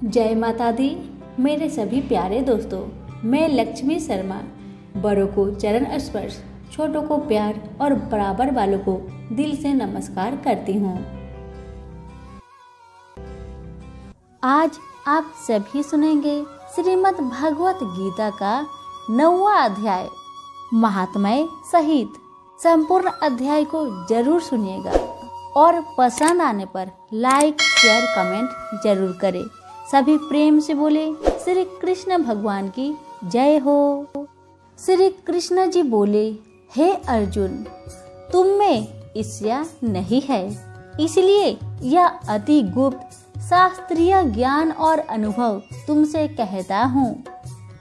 जय माता दी। मेरे सभी प्यारे दोस्तों, मैं लक्ष्मी शर्मा बड़ों को चरण स्पर्श, छोटों को प्यार और बराबर वालों को दिल से नमस्कार करती हूँ। आज आप सभी सुनेंगे श्रीमद् भगवत गीता का 9वां अध्याय महात्म्य सहित। संपूर्ण अध्याय को जरूर सुनिएगा और पसंद आने पर लाइक शेयर कमेंट जरूर करें। सभी प्रेम से बोले श्री कृष्ण भगवान की जय हो। श्री कृष्ण जी बोले, हे अर्जुन, तुम में ईर्ष्या नहीं है, इसलिए यह अति गुप्त शास्त्रीय ज्ञान और अनुभव तुमसे कहता हूँ।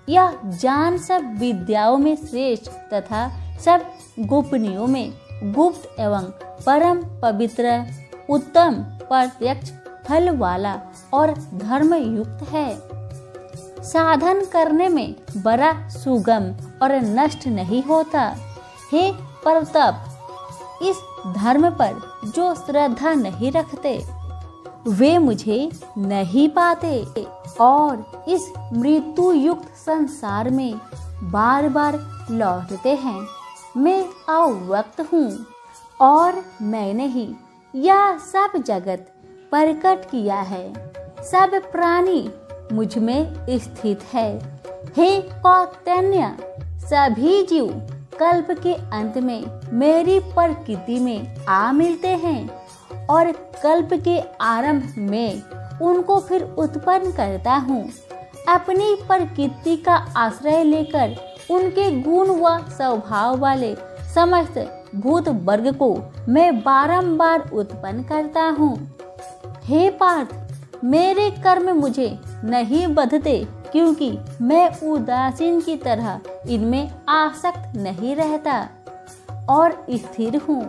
यह ज्ञान सब विद्याओं में श्रेष्ठ तथा सब गोपनीयों में गुप्त एवं परम पवित्र, उत्तम, प्रत्यक्ष फल वाला और धर्म युक्त है। साधन करने में बड़ा सुगम और नष्ट नहीं होता। हे परतप, इस धर्म पर जो श्रद्धा नहीं रखते वे मुझे नहीं पाते और इस मृत्यु युक्त संसार में बार बार लौटते हैं। मैं अव्यक्त हूँ और मैंने ही यह सब जगत प्रकट किया है। सब प्राणी मुझ में स्थित है। हे कौतन्य, सभी जीव कल्प के अंत में मेरी प्रकृति में आ मिलते हैं और कल्प के आरंभ में उनको फिर उत्पन्न करता हूँ। अपनी प्रकृति का आश्रय लेकर उनके गुण व स्वभाव वाले समस्त भूत वर्ग को मैं बारंबार उत्पन्न करता हूँ। हे पार्थ, मेरे कर्म मुझे नहीं बंधते, क्योंकि मैं उदासीन की तरह इनमें आसक्त नहीं रहता और स्थिर हूँ।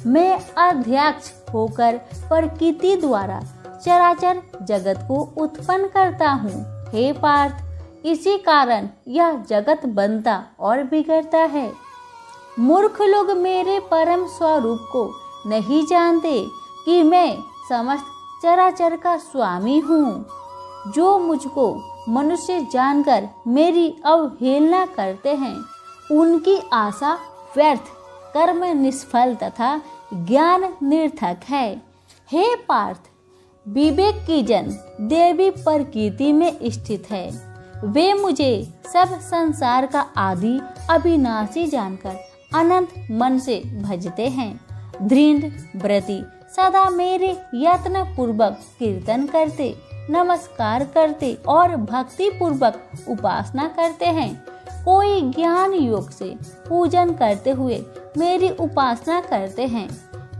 मैं अध्यक्ष होकर प्रकृति द्वारा चराचर जगत को उत्पन्न करता हूँ। हे पार्थ, इसी कारण यह जगत बनता और बिगड़ता है। मूर्ख लोग मेरे परम स्वरूप को नहीं जानते कि मैं समस्त चराचर का स्वामी हूँ। जो मुझको मनुष्य जानकर मेरी अवहेलना करते हैं, उनकी आशा व्यर्थ, कर्म निष्फल तथा ज्ञान निरर्थक है। हे पार्थ, विवेक की जन देवी प्रकृति में स्थित है। वे मुझे सब संसार का आदि अविनाशी जानकर अनंत मन से भजते हैं। दृढ़ व्रती सदा मेरे यत्न पूर्वक कीर्तन करते, नमस्कार करते और भक्ति पूर्वक उपासना करते हैं। कोई ज्ञान योग से पूजन करते हुए मेरी उपासना करते हैं।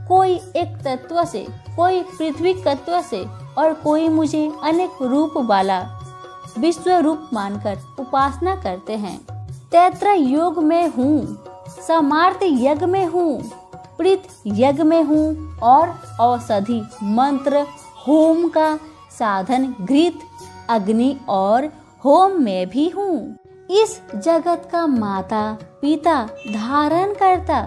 कोई एक तत्व से, कोई पृथ्वी तत्व से और कोई मुझे अनेक रूप वाला विश्व रूप मानकर उपासना करते हैं। तैत्र योग में हूँ, समार्थ यज्ञ में हूँ, प्रीत यज्ञ में हूँ और औषधि मंत्र होम का साधन घृत, अग्नि और होम में भी हूँ। इस जगत का माता पिता धारण करता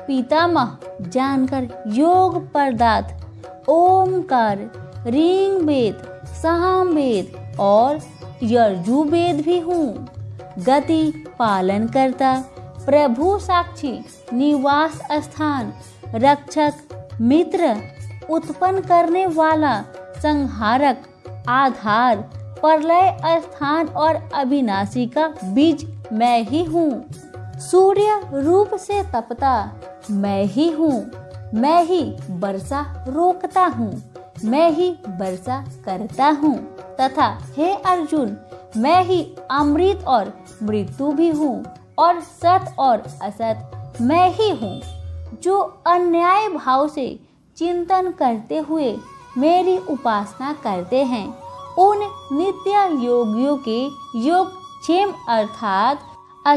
पितामह जानकर योग प्रदात ओमकार, ऋग वेद, साम वेद और यजुर्वेद भी हूँ। गति पालन करता प्रभु साक्षी, निवास स्थान, रक्षक, मित्र, उत्पन्न करने वाला, संहारक, आधार, प्रलय स्थान और अविनाशी का बीज मैं ही हूँ। सूर्य रूप से तपता मैं ही हूँ। मैं ही वर्षा रोकता हूँ, मैं ही वर्षा करता हूँ तथा हे अर्जुन, मैं ही अमृत और मृत्यु भी हूँ और सत और असत मैं ही हूँ। जो अन्याय भाव से चिंतन करते हुए मेरी उपासना करते हैं, उन नित्य योगियों के योगक्षेम अर्थात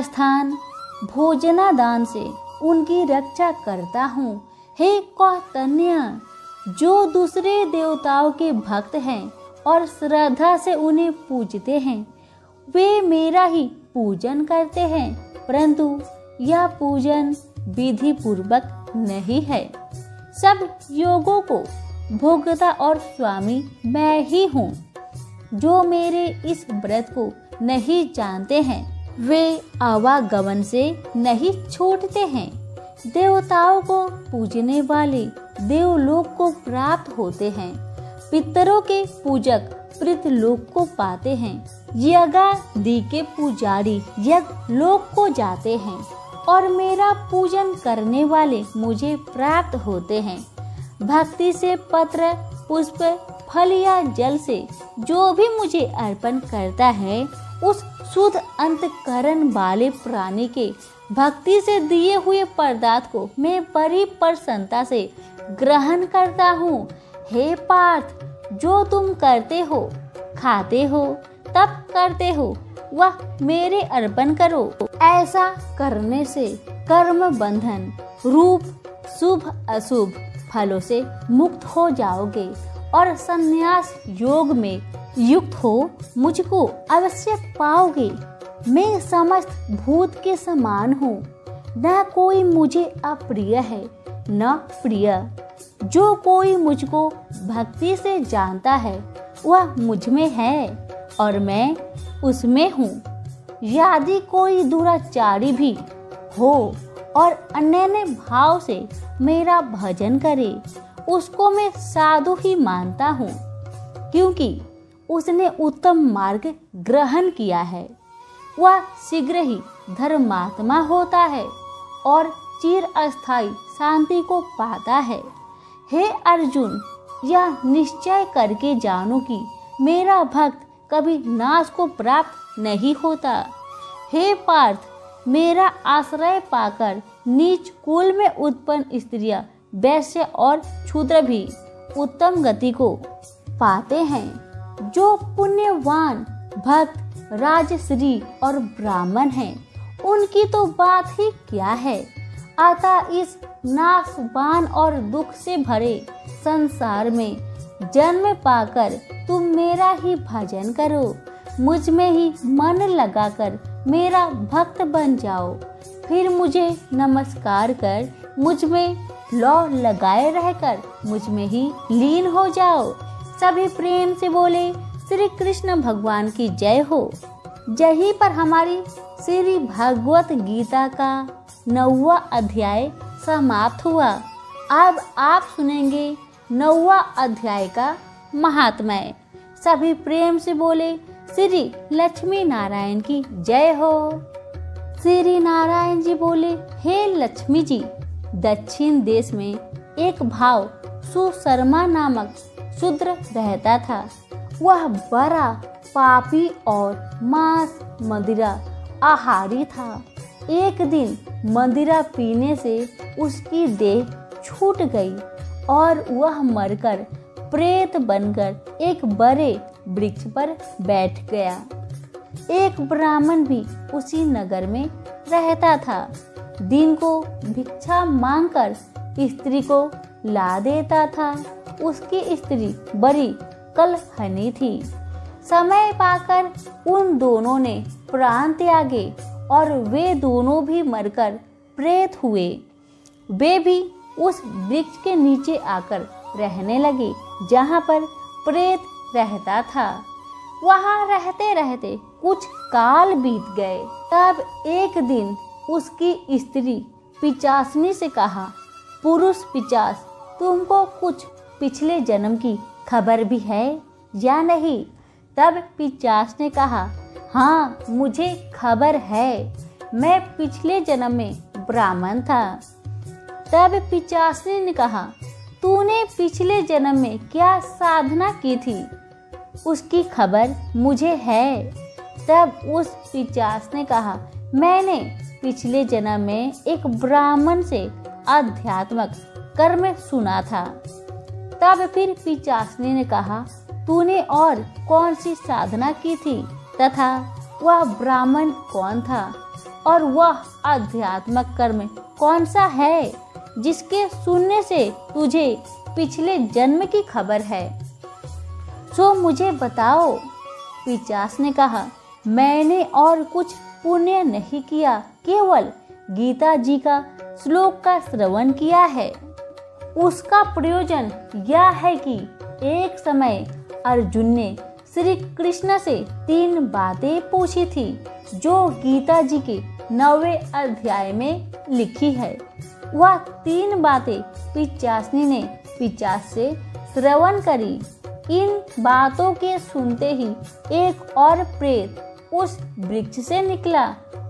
स्थान भोजनादान से उनकी रक्षा करता हूँ। हे कौतन्य, जो दूसरे देवताओं के भक्त हैं और श्रद्धा से उन्हें पूजते हैं, वे मेरा ही पूजन करते हैं, परंतु यह पूजन विधि पूर्वक नहीं है। सब योगों को भोगता और स्वामी मैं ही हूँ। जो मेरे इस व्रत को नहीं जानते हैं वे आवागमन से नहीं छूटते हैं। देवताओं को पूजने वाले देवलोक को प्राप्त होते हैं। पितरों के पूजक पृथ्वीलोक को पाते हैं। यज्ञादि के पुजारी यज्ञलोक को जाते हैं और मेरा पूजन करने वाले मुझे प्राप्त होते हैं। भक्ति से पत्र पुष्प फल या जल से जो भी मुझे अर्पण करता है उस शुद्ध अंतकरण वाले प्राणी के भक्ति से दिए हुए पदार्थ को मैं बड़ी प्रसन्नता से ग्रहण करता हूँ। हे पार्थ, जो तुम करते हो, खाते हो, तप करते हो, वह मेरे अर्पण करो। ऐसा करने से कर्म बंधन रूप शुभ अशुभ फलों से मुक्त हो जाओगे और संन्यास योग में युक्त हो मुझको अवश्य पाओगे। मैं समस्त भूत के समान हूँ, न कोई मुझे अप्रिय है न प्रिय। जो कोई मुझको भक्ति से जानता है वह मुझ में है और मैं उसमें हूँ। यदि कोई दुराचारी भी हो और अनन्य भाव से मेरा भजन करे उसको मैं साधु ही मानता हूँ, क्योंकि उसने उत्तम मार्ग ग्रहण किया है। वह शीघ्र ही धर्मात्मा होता है और चिर अस्थायी शांति को पाता है। हे अर्जुन, यह निश्चय करके जानो कि मेरा भक्त कभी नाश को प्राप्त नहीं होता। हे पार्थ, मेरा आश्रय पाकर नीच कुल में उत्पन्न स्त्रियां, वैश्य और क्षुद्र भी उत्तम गति को पाते हैं। जो पुण्यवान भक्त राजश्री और ब्राह्मण हैं, उनकी तो बात ही क्या है। अतः इस नाशवान और दुख से भरे संसार में जन्म पाकर तुम मेरा ही भजन करो। मुझ में ही मन लगाकर मेरा भक्त बन जाओ। फिर मुझे नमस्कार कर मुझ में लौ लगाए रहकर मुझ में ही लीन हो जाओ। सभी प्रेम से बोले श्री कृष्ण भगवान की जय हो। यहीं पर हमारी श्री भगवत गीता का 9वां अध्याय समाप्त हुआ। अब आप सुनेंगे 9वां अध्याय का महात्म्य। सभी प्रेम से बोले श्री लक्ष्मी नारायण की जय हो। श्री नारायण जी बोले, हे लक्ष्मी जी, दक्षिण देश में एक भाव सुशर्मा नामक शूद्र रहता था। वह बड़ा पापी और मांस मदिरा आहारी था। एक दिन मदिरा पीने से उसकी देह छूट गई और वह मरकर प्रेत बनकर एक बड़े वृक्ष पर बैठ गया। एक ब्राह्मण भी उसी नगर में रहता था। दिन को भिक्षा मांगकर स्त्री को ला देता था। उसकी स्त्री बड़ी कलहनी थी। समय पाकर उन दोनों ने प्राण त्यागे और वे दोनों भी मरकर प्रेत हुए। वे भी उस वृक्ष के नीचे आकर रहने लगे जहाँ पर प्रेत रहता था। वहाँ रहते रहते कुछ काल बीत गए। तब एक दिन उसकी स्त्री पिचासनी से कहा, पुरुष पिचास, तुमको कुछ पिछले जन्म की खबर भी है या नहीं? तब पिचास ने कहा, हाँ, मुझे खबर है। मैं पिछले जन्म में ब्राह्मण था। तब पिचासनी ने कहा, तूने पिछले जन्म में क्या साधना की थी? उसकी खबर मुझे है। तब उस पिचास ने कहा, मैंने पिछले जन्म में एक ब्राह्मण से आध्यात्मिक कर्म सुना था। तब फिर पिचासनी ने कहा, तूने और कौन सी साधना की थी तथा वह ब्राह्मण कौन था और वह आध्यात्मिक कर्म कौन सा है जिसके सुनने से तुझे पिछले जन्म की खबर है? सो मुझे बताओ। पिचास ने कहा, मैंने और कुछ पुण्य नहीं किया, केवल गीता जी का श्लोक का श्रवण किया है। उसका प्रयोजन यह है कि एक समय अर्जुन ने श्री कृष्ण से 3 बातें पूछी थी जो गीता जी के 9वें अध्याय में लिखी है। वह 3 बातें पिशाचनी ने पिशाच से श्रवण करी। इन बातों के सुनते ही एक और प्रेत उस वृक्ष से निकला।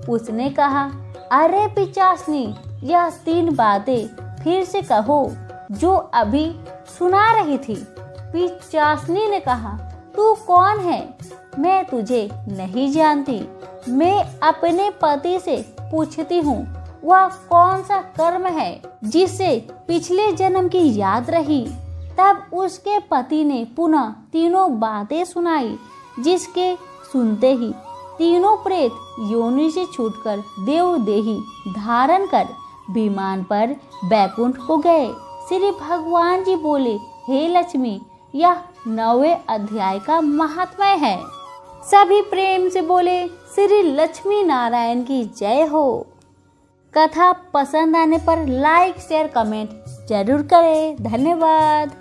उसने कहा, अरे पिशाचनी, यह 3 बातें फिर से कहो जो अभी सुना रही थी। पिशाचनी ने कहा, तू कौन है? मैं तुझे नहीं जानती। मैं अपने पति से पूछती हूँ वह कौन सा कर्म है जिससे पिछले जन्म की याद रही। तब उसके पति ने पुनः 3 बातें सुनाई, जिसके सुनते ही तीनों प्रेत योनि से छूटकर देवदेही धारण कर विमान पर बैकुंठ को गए। श्री भगवान जी बोले, हे लक्ष्मी, यह 9वें अध्याय का महात्म्य है। सभी प्रेम से बोले, श्री लक्ष्मी नारायण की जय हो। कथा पसंद आने पर लाइक शेयर कमेंट जरूर करें। धन्यवाद।